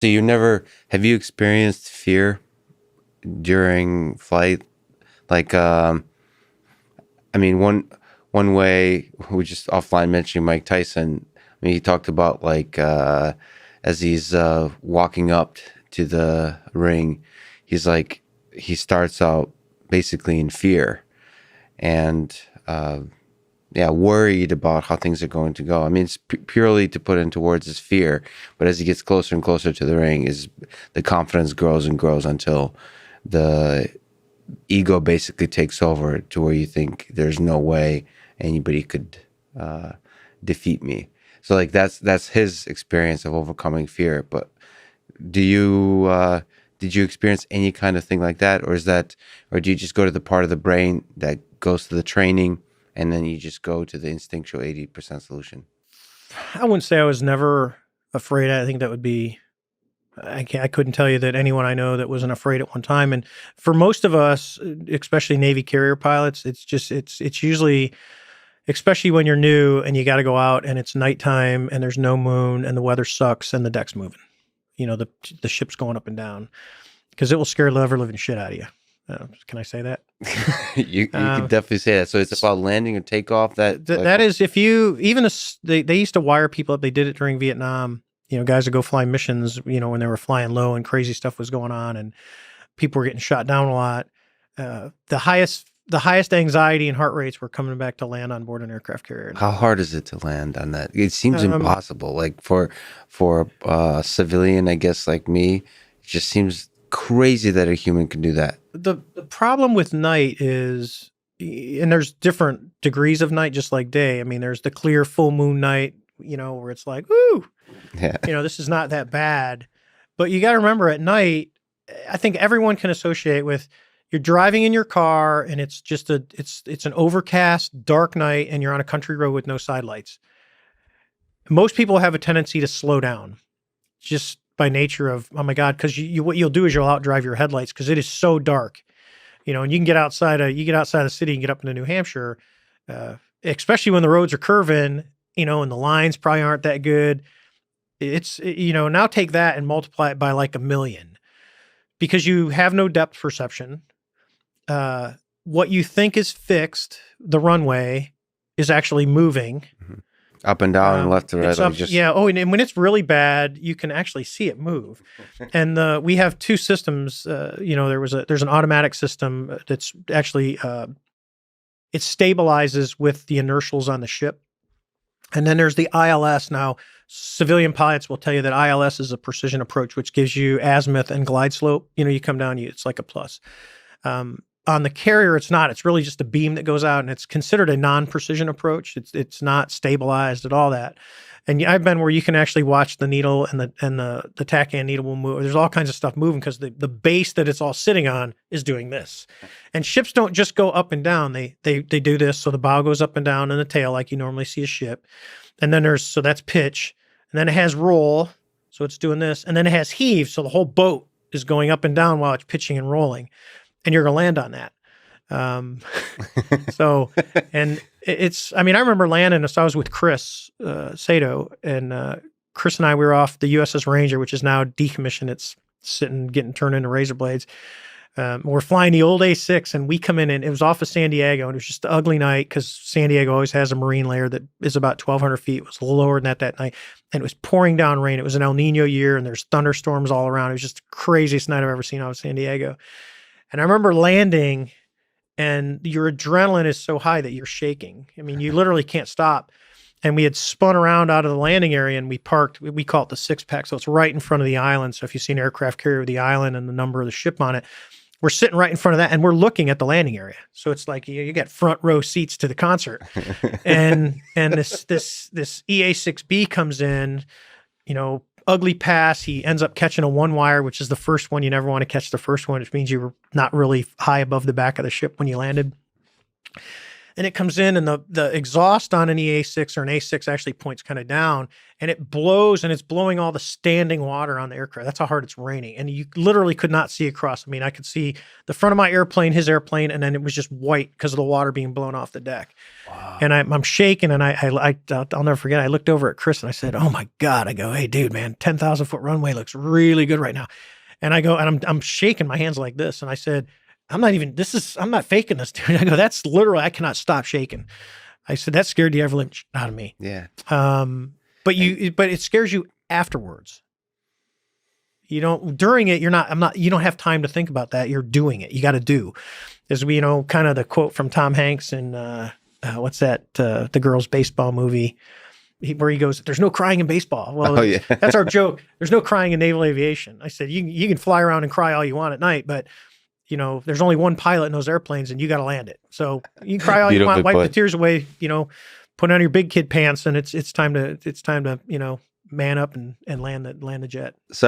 So you never have you experienced fear during flight? Like, I mean, one way we just offline mentioning Mike Tyson. I mean, he talked about like as he's walking up to the ring, he's like he starts out basically in fear and yeah, worried about how things are going to go. I mean, it's purely to put into words is fear, but as he gets closer and closer to the ring, is the confidence grows and grows until the ego basically takes over to where you think there's no way anybody could uh, defeat me. So like that's his experience of overcoming fear. But do you did you experience any kind of thing like that, or is that, or do you just go to the part of the brain that goes to the training, and then you just go to the instinctual 80% solution? I wouldn't say I was never afraid. I think that would be, I couldn't tell you that anyone I know that wasn't afraid at one time. And for most of us, especially Navy carrier pilots, it's usually, especially when you're new and you got to go out and it's nighttime and there's no moon and the weather sucks and the deck's moving, the ship's going up and down, because it will scare the ever living shit out of you. Can I say that? You can definitely say that. So it's about landing and takeoff. That is, if you even they used to wire people up. They did it during Vietnam. Guys would go fly missions. When they were flying low and crazy stuff was going on, and people were getting shot down a lot. The highest anxiety and heart rates were coming back to land on board an aircraft carrier. How hard is it to land on that? It seems impossible. Like for a civilian, I guess, like me, it just seems crazy that a human can do that. The problem with night is, and there's different degrees of night, just like day. I mean, there's the clear full moon night, where it's like, woo, Yeah. This is not that bad. But you got to remember, at night, I think everyone can associate with, you're driving in your car and it's just it's an overcast, dark night, and you're on a country road with no side lights. Most people have a tendency to slow down, just by nature of, oh my God, because what you'll do is you'll outdrive your headlights because it is so dark, and you can get outside the city and get up into New Hampshire, especially when the roads are curving, and the lines probably aren't that good. Now take that and multiply it by like 1 million, because you have no depth perception. What you think is fixed, the runway, is actually moving. Mm-hmm. Up and down and left to right. And when it's really bad, you can actually see it move. And we have two systems. There's an automatic system that's actually it stabilizes with the inertials on the ship. And then there's the ILS. Now, civilian pilots will tell you that ILS is a precision approach, which gives you azimuth and glide slope. You come down, it's like a plus. On the carrier, it's not. It's really just a beam that goes out, and it's considered a non-precision approach. It's not stabilized at all that. And I've been where you can actually watch the needle and the tachyon needle will move. There's all kinds of stuff moving because the base that it's all sitting on is doing this. And ships don't just go up and down. They do this. So the bow goes up and down and the tail like you normally see a ship. And then so that's pitch. And then it has roll. So it's doing this. And then it has heave. So the whole boat is going up and down while it's pitching and rolling. And you're going to land on that. I remember landing, so I was with Chris Sato, and Chris and I, we were off the USS Ranger, which is now decommissioned. It's getting turned into razor blades. We're flying the old A6, and we come in, and it was off of San Diego, and it was just an ugly night because San Diego always has a marine layer that is about 1,200 feet. It was a little lower than that night, and it was pouring down rain. It was an El Nino year, and there's thunderstorms all around. It was just the craziest night I've ever seen out of San Diego. And I remember landing, and your adrenaline is so high that you're shaking. I mean, you literally can't stop. And we had spun around out of the landing area, and we parked. We call it the six pack. So it's right in front of the island. So if you see an aircraft carrier with the island and the number of the ship on it, we're sitting right in front of that, and we're looking at the landing area. So it's like you get front row seats to the concert. and this EA6B comes in, ugly pass. He ends up catching a one wire, which is the first one. You never want to catch the first one, which means you were not really high above the back of the ship when you landed. and it comes in, and the exhaust on an EA6 or an A6 actually points kind of down, and it blows, and it's blowing all the standing water on the aircraft. That's how hard it's raining. And you literally could not see across. I mean, I could see the front of my airplane, his airplane, and then it was just white because of the water being blown off the deck. Wow. And I'm shaking, and I'll never forget. I looked over at Chris and I said, "Oh my God." I go, "Hey dude, man, 10,000 foot runway looks really good right now." And I go, and I'm shaking my hands like this. And I said, I'm not faking this, dude. I go, that's literally, I cannot stop shaking. I said, that scared the ever out of me. Yeah. But it scares you afterwards. You don't, during it, you don't have time to think about that. You're doing it. You got to do. As we, kind of the quote from Tom Hanks in, what's that? The girls' baseball movie. Where he goes, "There's no crying in baseball." Well, yeah. That's our joke. There's no crying in naval aviation. I said, you can fly around and cry all you want at night, but there's only one pilot in those airplanes, and you got to land it. So you can cry all you want, wipe the tears away, put on your big kid pants, and it's time to man up and land the jet. So